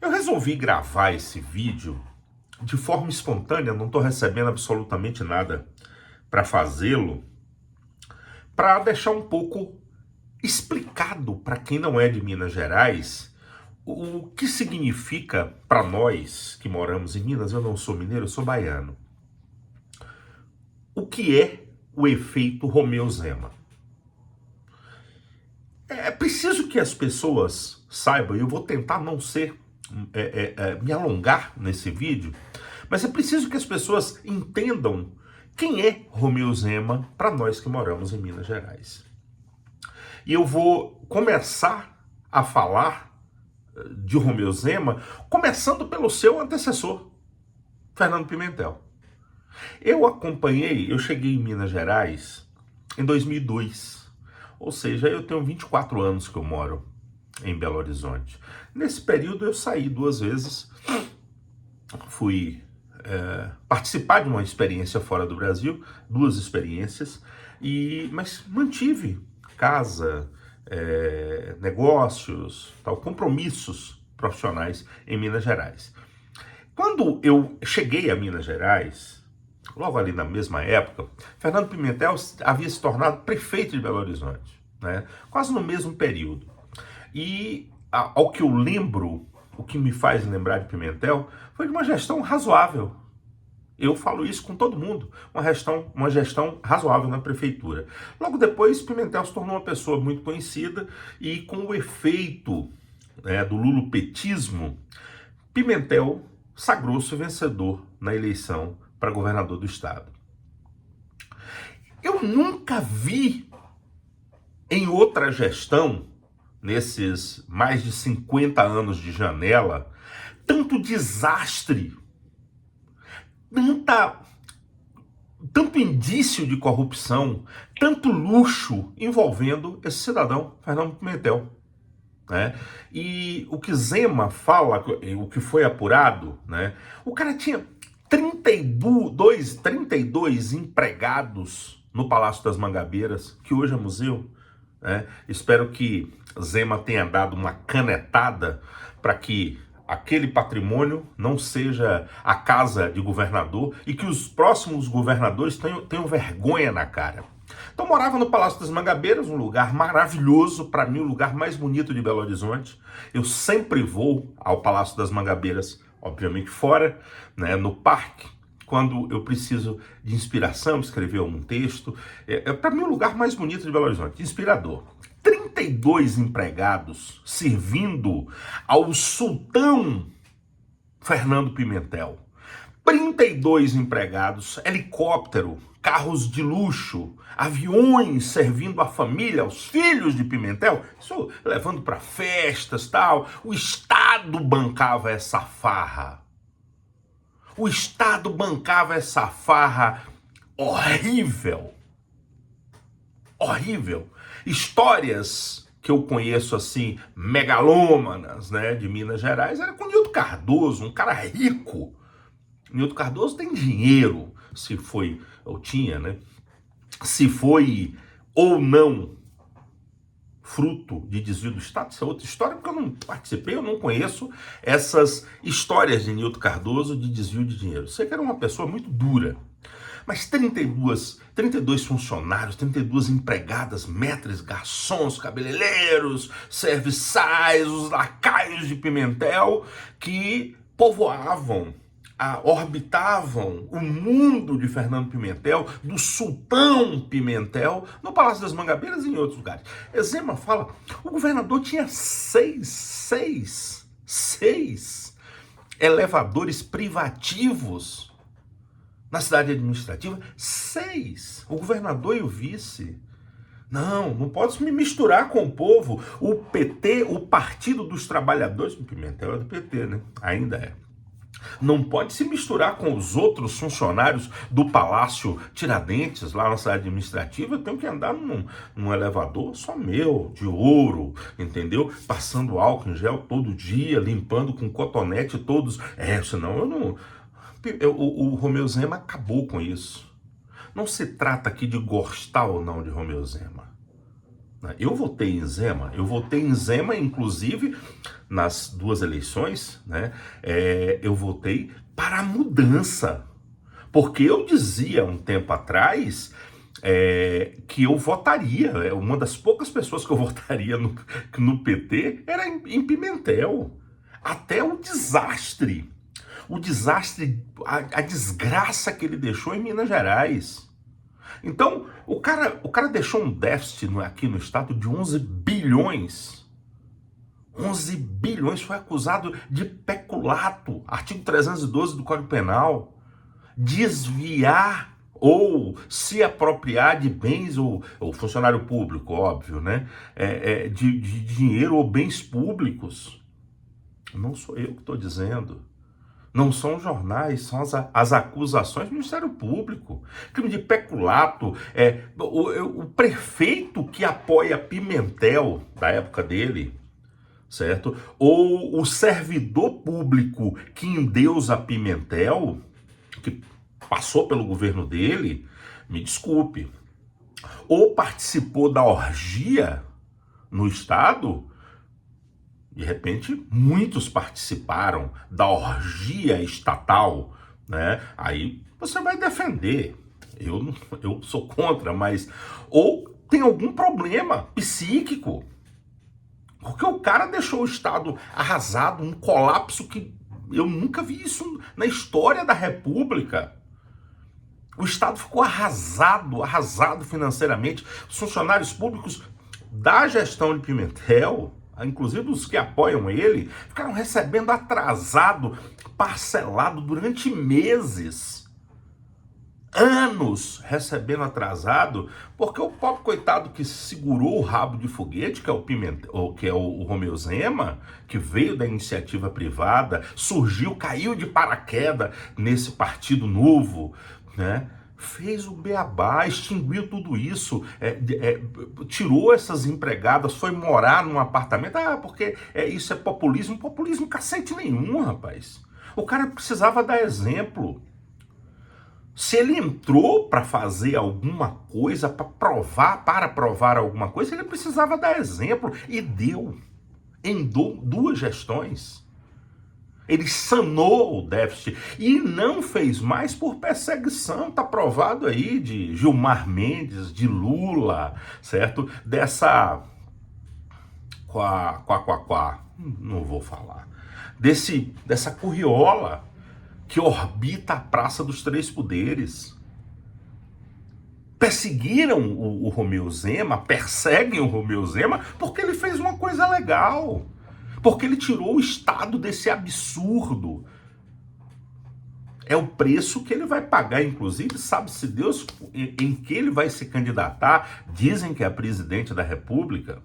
Eu resolvi gravar esse vídeo de forma espontânea, não estou recebendo absolutamente nada para fazê-lo, para deixar um pouco explicado para quem não é de Minas Gerais o que significa para nós que moramos em Minas. Eu não sou mineiro, eu sou baiano. O que é o efeito Romeu Zema? É preciso que as pessoas saibam, e eu vou tentar não ser me alongar nesse vídeo, mas é preciso que as pessoas entendam quem é Romeu Zema para nós que moramos em Minas Gerais. E eu vou começar a falar de Romeu Zema, começando pelo seu antecessor, Fernando Pimentel. Eu cheguei em Minas Gerais em 2002, ou seja, eu tenho 24 anos que eu moro em Belo Horizonte. Nesse período eu saí 2 vezes, fui participar de uma experiência fora do Brasil, 2 experiências, mas mantive casa, negócios, compromissos profissionais em Minas Gerais. Quando eu cheguei a Minas Gerais, logo ali na mesma época, Fernando Pimentel havia se tornado prefeito de Belo Horizonte, né? Quase no mesmo período. E ao que eu lembro, o que me faz lembrar de Pimentel foi de uma gestão razoável. Eu falo isso com todo mundo, uma gestão razoável na prefeitura. Logo depois, Pimentel se tornou uma pessoa muito conhecida e com o efeito do lulopetismo, Pimentel sagrou-se vencedor na eleição para governador do estado. Eu nunca vi em outra gestão, nesses mais de 50 anos de janela, tanto desastre, tanto indício de corrupção, tanto luxo envolvendo esse cidadão, Fernando Pimentel. Né? E o que Zema fala, o que foi apurado, né? O cara tinha 32 empregados no Palácio das Mangabeiras, que hoje é museu. Né? Espero que Zema tenha dado uma canetada para que aquele patrimônio não seja a casa de governador e que os próximos governadores tenham vergonha na cara. Então morava no Palácio das Mangabeiras, um lugar maravilhoso, para mim o lugar mais bonito de Belo Horizonte. Eu sempre vou ao Palácio das Mangabeiras, obviamente fora, né, no parque, quando eu preciso de inspiração, escrever um texto. Para mim o lugar mais bonito de Belo Horizonte, inspirador. 32 empregados servindo ao sultão Fernando Pimentel. 32 empregados, helicóptero, carros de luxo, aviões servindo a família, aos filhos de Pimentel, isso levando para festas, tal. O Estado bancava essa farra. O Estado bancava essa farra horrível. Horrível. Histórias que eu conheço assim, megalômanas, né, de Minas Gerais, era com Nildo Cardoso, um cara rico. Nildo Cardoso tem dinheiro, se foi, ou tinha, né? Se foi ou não fruto de desvio do Estado, isso é outra história, porque eu não participei, eu não conheço essas histórias de Nildo Cardoso de desvio de dinheiro. Sei que era uma pessoa muito dura. Mas 32 funcionários, 32 empregadas, maîtres, garçons, cabeleireiros, serviçais, os lacaios de Pimentel, que povoavam, orbitavam o mundo de Fernando Pimentel, do sultão Pimentel, no Palácio das Mangabeiras e em outros lugares. Zema fala, o governador tinha seis elevadores privativos na cidade administrativa, 6. O governador e o vice. Não pode me misturar com o povo. O PT, o Partido dos Trabalhadores, o Pimentel é do PT, né? Ainda é. Não pode se misturar com os outros funcionários do Palácio Tiradentes, lá na cidade administrativa. Eu tenho que andar num elevador só meu, de ouro, entendeu? Passando álcool em gel todo dia, limpando com cotonete todos. Senão eu não... O Romeu Zema acabou com isso. Não se trata aqui de gostar ou não de Romeu Zema. né? Eu votei em Zema, inclusive nas duas eleições, né? Eu votei para a mudança, porque eu dizia um tempo atrás que eu votaria, uma das poucas pessoas que eu votaria no PT era em Pimentel. Até o desastre, a desgraça que ele deixou em Minas Gerais. Então, o cara deixou um déficit aqui no estado de 11 bilhões. 11 bilhões, foi acusado de peculato, artigo 312 do Código Penal. Desviar ou se apropriar de bens, ou funcionário público, óbvio, né? De dinheiro ou bens públicos. Não sou eu que estou dizendo. Não são os jornais, são as acusações do Ministério Público. Crime de peculato. O prefeito que apoia Pimentel, da época dele, certo? Ou o servidor público que endeusa Pimentel, que passou pelo governo dele, me desculpe, ou participou da orgia no estado. De repente, muitos participaram da orgia estatal, né? Aí você vai defender. Eu sou contra, mas... Ou tem algum problema psíquico. Porque o cara deixou o Estado arrasado, um colapso que eu nunca vi isso na história da República. O Estado ficou arrasado financeiramente. Os funcionários públicos da gestão de Pimentel, inclusive os que apoiam ele, ficaram recebendo atrasado, parcelado durante meses. Anos recebendo atrasado, porque o pobre coitado que segurou o rabo de foguete, que é o Pimentel, que é o Romeu Zema, que veio da iniciativa privada, surgiu, caiu de paraquedas nesse partido novo, né? Fez o beabá, extinguiu tudo isso, tirou essas empregadas, foi morar num apartamento. Porque isso é populismo. Populismo cacete nenhum, rapaz. O cara precisava dar exemplo. Se ele entrou para fazer alguma coisa, para provar alguma coisa, ele precisava dar exemplo. E deu. Em duas gestões. Ele sanou o déficit e não fez mais por perseguição. Está provado aí de Gilmar Mendes, de Lula, certo? Dessa... Não vou falar. Dessa curriola que orbita a Praça dos Três Poderes. Perseguiram o Romeu Zema, perseguem o Romeu Zema porque ele fez uma coisa legal. Porque ele tirou o Estado desse absurdo. É o preço que ele vai pagar, inclusive, sabe-se Deus em que ele vai se candidatar. Dizem que é presidente da República.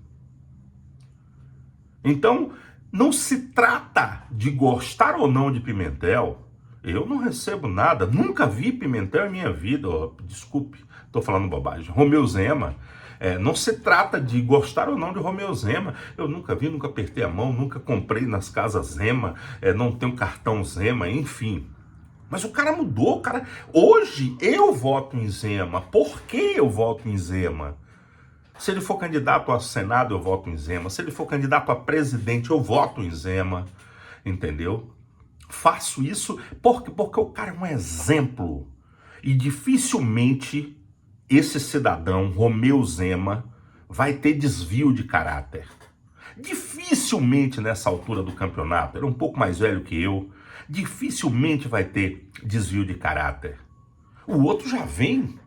Então, não se trata de gostar ou não de Pimentel. Eu não recebo nada, nunca vi Pimentel em minha vida. Desculpe, estou falando bobagem. Romeu Zema. Não se trata de gostar ou não de Romeu Zema. Eu nunca vi, nunca apertei a mão, nunca comprei nas casas Zema, não tenho cartão Zema, enfim. Mas o cara mudou, cara. Hoje eu voto em Zema. Por que eu voto em Zema? Se ele for candidato a Senado, eu voto em Zema. Se ele for candidato a presidente, eu voto em Zema. Entendeu? Faço isso porque o cara é um exemplo. E dificilmente esse cidadão, Romeu Zema, vai ter desvio de caráter. Dificilmente nessa altura do campeonato, ele é um pouco mais velho que eu, dificilmente vai ter desvio de caráter. O outro já vem.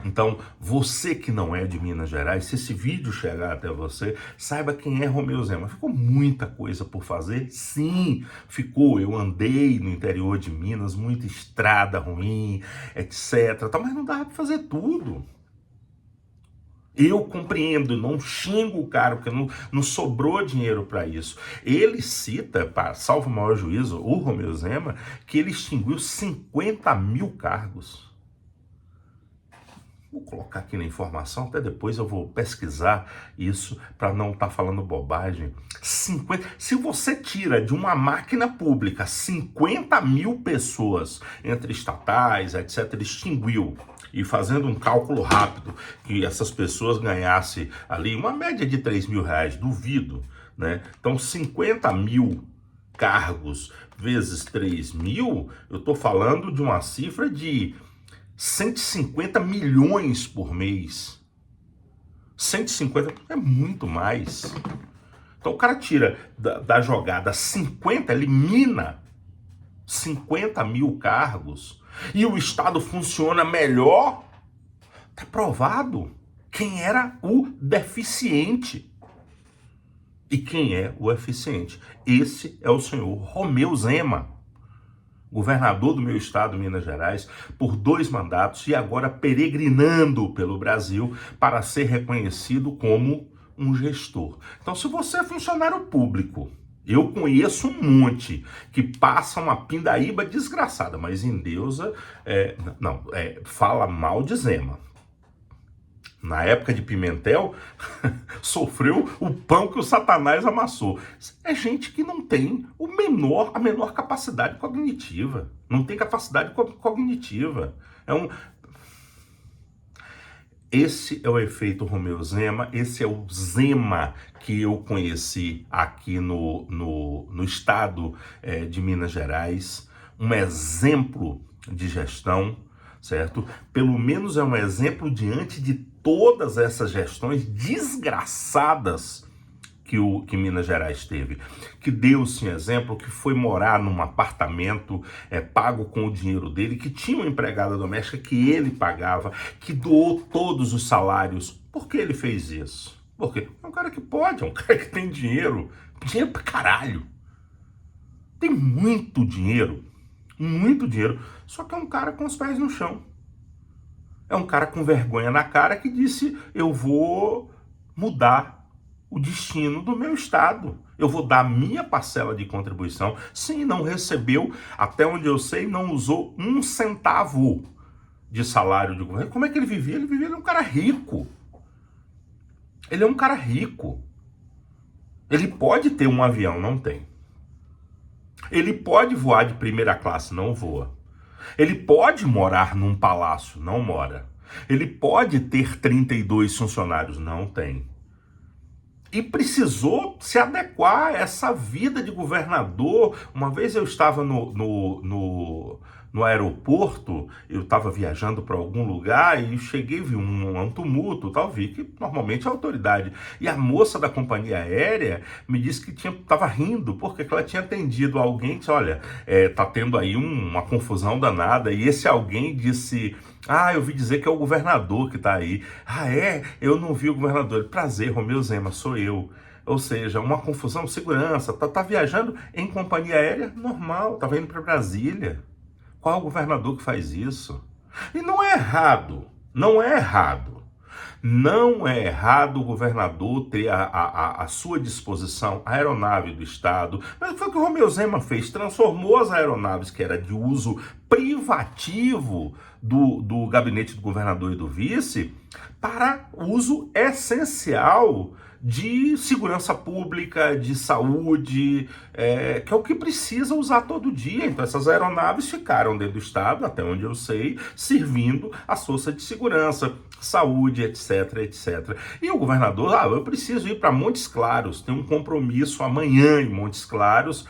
Então, você que não é de Minas Gerais, se esse vídeo chegar até você, saiba quem é Romeu Zema. Ficou muita coisa por fazer? Sim, ficou. Eu andei no interior de Minas, muita estrada ruim, etc. Mas não dava para fazer tudo. Eu compreendo, não xingo o cara, porque não sobrou dinheiro para isso. Ele cita, salvo o maior juízo, o Romeu Zema, que ele extinguiu 50 mil cargos. Vou colocar aqui na informação, até depois eu vou pesquisar isso para não estar falando bobagem. Se você tira de uma máquina pública 50 mil pessoas, entre estatais, etc., extinguiu. e fazendo um cálculo rápido, que essas pessoas ganhassem ali uma média de R$ 3.000, duvido, né? Então 50 mil cargos vezes 3 mil, eu estou falando de uma cifra de 150 milhões por mês. 150 é muito mais. Então o cara tira da jogada 50, elimina 50 mil cargos e o Estado funciona melhor. Está provado quem era o deficiente. E quem é o eficiente? Esse é o senhor Romeu Zema, governador do meu estado, Minas Gerais, por 2 mandatos e agora peregrinando pelo Brasil para ser reconhecido como um gestor. Então, se você é funcionário público, eu conheço um monte que passa uma pindaíba desgraçada, mas endeusa, fala mal de Zema. Na época de Pimentel, sofreu o pão que o Satanás amassou. É gente que não tem a menor capacidade cognitiva. Não tem capacidade cognitiva. Esse é o efeito Romeu Zema, esse é o Zema que eu conheci aqui no estado de Minas Gerais. Um exemplo de gestão, certo? Pelo menos é um exemplo diante de todas essas gestões desgraçadas que Minas Gerais teve, que deu-se um exemplo, que foi morar num apartamento pago com o dinheiro dele, que tinha uma empregada doméstica que ele pagava, que doou todos os salários. Por que ele fez isso? Porque é um cara que pode, é um cara que tem dinheiro pra caralho. Tem muito dinheiro, só que é um cara com os pés no chão. É um cara com vergonha na cara que disse: eu vou mudar o destino do meu estado. Eu vou dar minha parcela de contribuição. Sim, não recebeu, até onde eu sei, não usou 1 centavo de salário de governo. Como é que ele vivia? Ele é um cara rico. Ele é um cara rico. Ele pode ter um avião, não tem. Ele pode voar de primeira classe, não voa. Ele pode morar num palácio, não mora. Ele pode ter 32 funcionários, não tem. E precisou se adequar a essa vida de governador. Uma vez eu estava no aeroporto, eu estava viajando para algum lugar e cheguei, vi um tumulto, tal, vi que normalmente é a autoridade. E a moça da companhia aérea me disse que estava rindo, porque ela tinha atendido alguém e disse: olha, tá tendo aí uma confusão danada. E esse alguém disse: ah, eu ouvi dizer que é o governador que está aí. Ah, é? Eu não vi o governador. Prazer, Romeu Zema, sou eu. Ou seja, uma confusão, segurança. Tá viajando em companhia aérea normal, estava indo para Brasília. Qual é o governador que faz isso? E não é errado, não é errado. Não é errado o governador ter à sua disposição a aeronave do Estado. Mas foi o que o Romeu Zema fez, transformou as aeronaves que era de uso privativo do gabinete do governador e do vice para uso essencial de segurança pública, de saúde, que é o que precisa usar todo dia. Então essas aeronaves ficaram dentro do Estado, até onde eu sei, servindo a força de segurança, saúde, etc, etc. E o governador: eu preciso ir para Montes Claros, tem um compromisso amanhã em Montes Claros,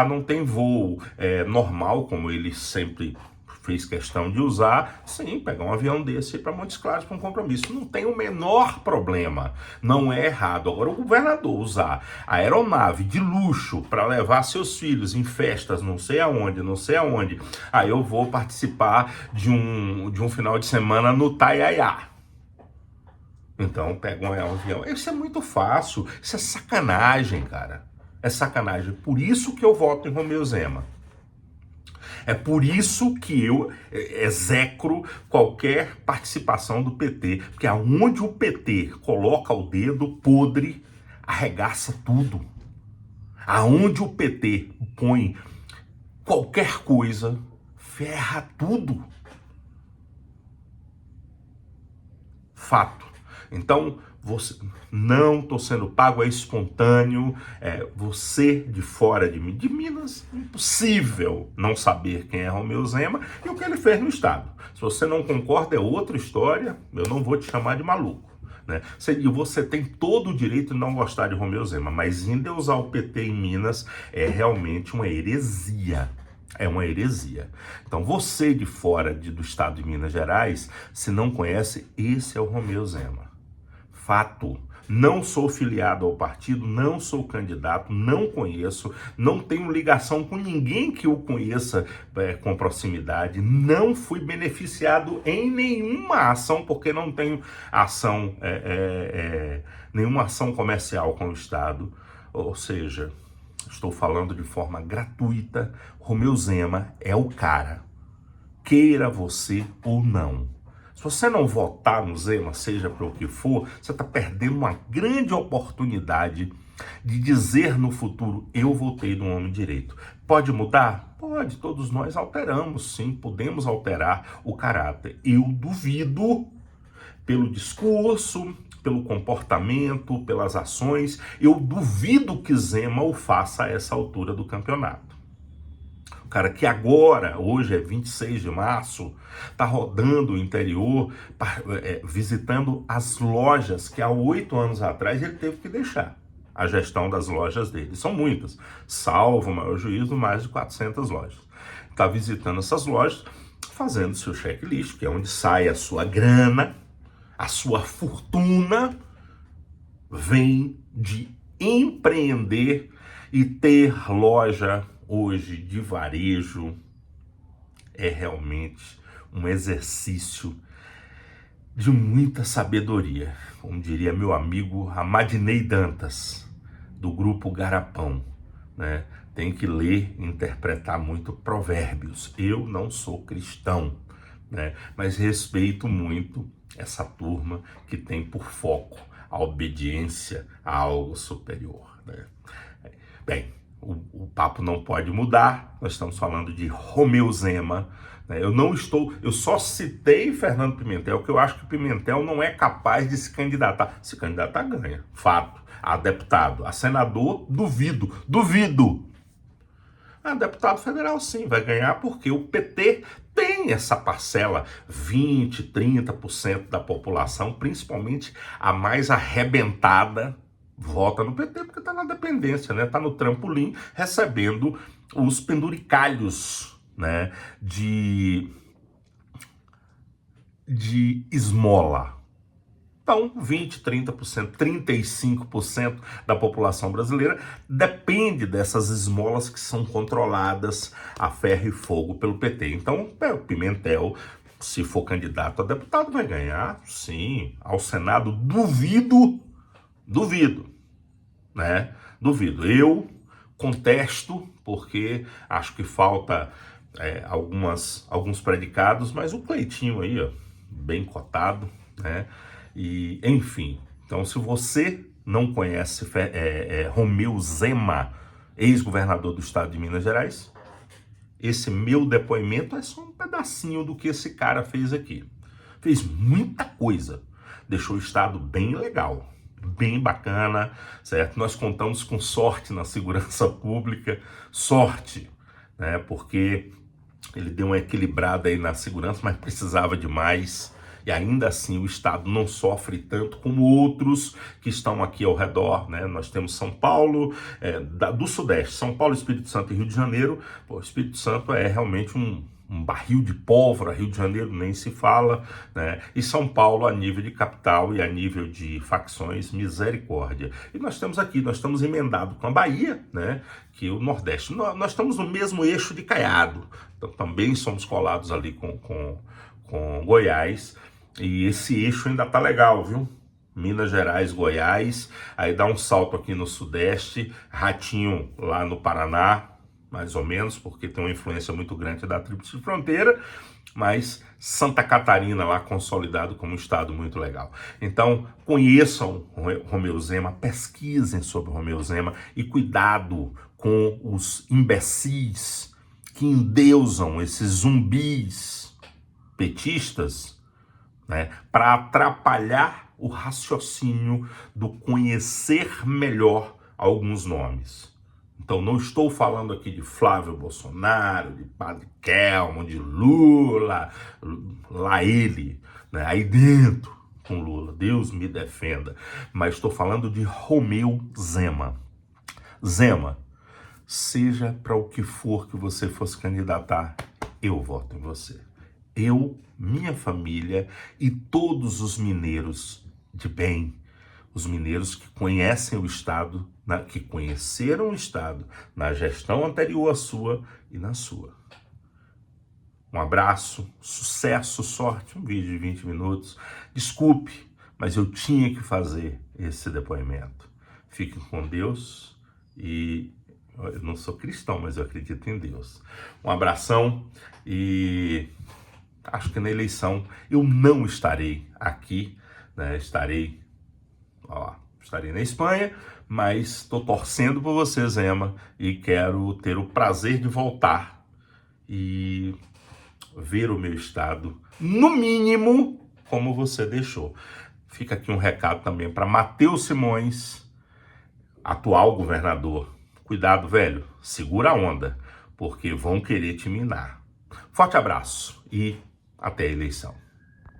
não tem voo normal, como ele sempre fez questão de usar. Sim, pegar um avião desse e ir para Montes Claros para um compromisso. Não tem o menor problema, não é errado. Agora, o governador usar a aeronave de luxo para levar seus filhos em festas não sei aonde, aí eu vou participar de um final de semana no Taiaiá. Então, pega um avião. Isso é muito fácil, isso é sacanagem, cara. É sacanagem. Por isso que eu voto em Romeu Zema. É por isso que eu execro qualquer participação do PT, porque aonde o PT coloca o dedo podre, arregaça tudo. Aonde o PT põe qualquer coisa, ferra tudo. Fato. Então, você, não estou sendo pago, é espontâneo, você de fora de Minas, impossível não saber quem é Romeu Zema e o que ele fez no Estado. Se você não concorda, é outra história, eu não vou te chamar de maluco. Né? Você tem todo o direito de não gostar de Romeu Zema, mas endeusar o PT em Minas é realmente uma heresia. É uma heresia. Então você de fora do estado de Minas Gerais, se não conhece, esse é o Romeu Zema. Fato. Não sou filiado ao partido, não sou candidato, não conheço, não tenho ligação com ninguém que o conheça com proximidade, não fui beneficiado em nenhuma ação, porque não tenho ação, nenhuma ação comercial com o Estado. Ou seja, estou falando de forma gratuita, Romeu Zema é o cara, queira você ou não. Se você não votar no Zema, seja para o que for, você está perdendo uma grande oportunidade de dizer no futuro, eu votei no homem direito. Pode mudar? Pode, todos nós alteramos, sim, podemos alterar o caráter. Eu duvido, pelo discurso, pelo comportamento, pelas ações, eu duvido que Zema o faça a essa altura do campeonato. Cara, que agora, hoje é 26 de março, tá rodando o interior, visitando as lojas que há 8 anos atrás ele teve que deixar. A gestão das lojas dele. São muitas. Salvo o maior juízo, mais de 400 lojas. Está visitando essas lojas, fazendo seu checklist, que é onde sai a sua grana, a sua fortuna, vem de empreender e ter loja hoje de varejo é realmente um exercício de muita sabedoria, como diria meu amigo Amadinei Dantas, do grupo Garapão, né? Tem que ler e interpretar muito provérbios. Eu não sou cristão, né? Mas respeito muito essa turma que tem por foco a obediência a algo superior, né? Bem, o papo não pode mudar, nós estamos falando de Romeu Zema, né? Eu só citei Fernando Pimentel, porque eu acho que Pimentel não é capaz de se candidatar. Se candidatar, ganha, fato. A deputado, a senador, duvido. A deputado federal, sim, vai ganhar porque o PT tem essa parcela, 20, 30% da população, principalmente a mais arrebentada, vota no PT porque está na dependência, né? Está no trampolim recebendo os penduricalhos, né? de esmola. Então, 20, 30%, 35% da população brasileira depende dessas esmolas que são controladas a ferro e fogo pelo PT. Então, o Pimentel, se for candidato a deputado, vai ganhar, sim. Ao Senado, duvido, né? Duvido. Eu contesto, porque acho que falta alguns predicados, mas o Cleitinho aí, ó, bem cotado, né? E, enfim, então se você não conhece Romeu Zema, ex-governador do estado de Minas Gerais, esse meu depoimento é só um pedacinho do que esse cara fez aqui. Fez muita coisa, deixou o estado bem legal, bem bacana, certo? Nós contamos com sorte na segurança pública, sorte, né? Porque ele deu uma equilibrada aí na segurança, mas precisava de mais. E ainda assim o estado não sofre tanto como outros que estão aqui ao redor, né? Nós temos São Paulo, do Sudeste, São Paulo, Espírito Santo e Rio de Janeiro. Pô, o Espírito Santo é realmente um barril de pólvora, Rio de Janeiro nem se fala, né? E São Paulo a nível de capital e a nível de facções, misericórdia. E nós estamos emendados com a Bahia, né? Que o Nordeste. Nós estamos no mesmo eixo de Caiado, então também somos colados ali com Goiás. E esse eixo ainda tá legal, viu? Minas Gerais, Goiás, aí dá um salto aqui no Sudeste, Ratinho lá no Paraná, mais ou menos, porque tem uma influência muito grande da tríplice fronteira, mas Santa Catarina lá consolidado como um estado muito legal. Então, conheçam Romeu Zema, pesquisem sobre Romeu Zema e cuidado com os imbecis que endeusam esses zumbis petistas, né, para atrapalhar o raciocínio do conhecer melhor alguns nomes. Então, não estou falando aqui de Flávio Bolsonaro, de Padre Kelmo, de Lula, lá ele, né, aí dentro com Lula, Deus me defenda. Mas estou falando de Romeu Zema. Zema, seja para o que for que você fosse candidatar, eu voto em você. Eu, minha família e todos os mineiros de bem, os mineiros que conhecem o Estado, que conheceram o Estado na gestão anterior à sua e na sua. Um abraço, sucesso, sorte, um vídeo de 20 minutos. Desculpe, mas eu tinha que fazer esse depoimento. Fiquem com Deus e eu não sou cristão, mas eu acredito em Deus. Um abração e acho que na eleição eu não estarei aqui, né? Estarei na Espanha, mas estou torcendo por você, Zema, e quero ter o prazer de voltar e ver o meu estado, no mínimo, como você deixou. Fica aqui um recado também para Matheus Simões, atual governador. Cuidado, velho, segura a onda, porque vão querer te minar. Forte abraço e até a eleição.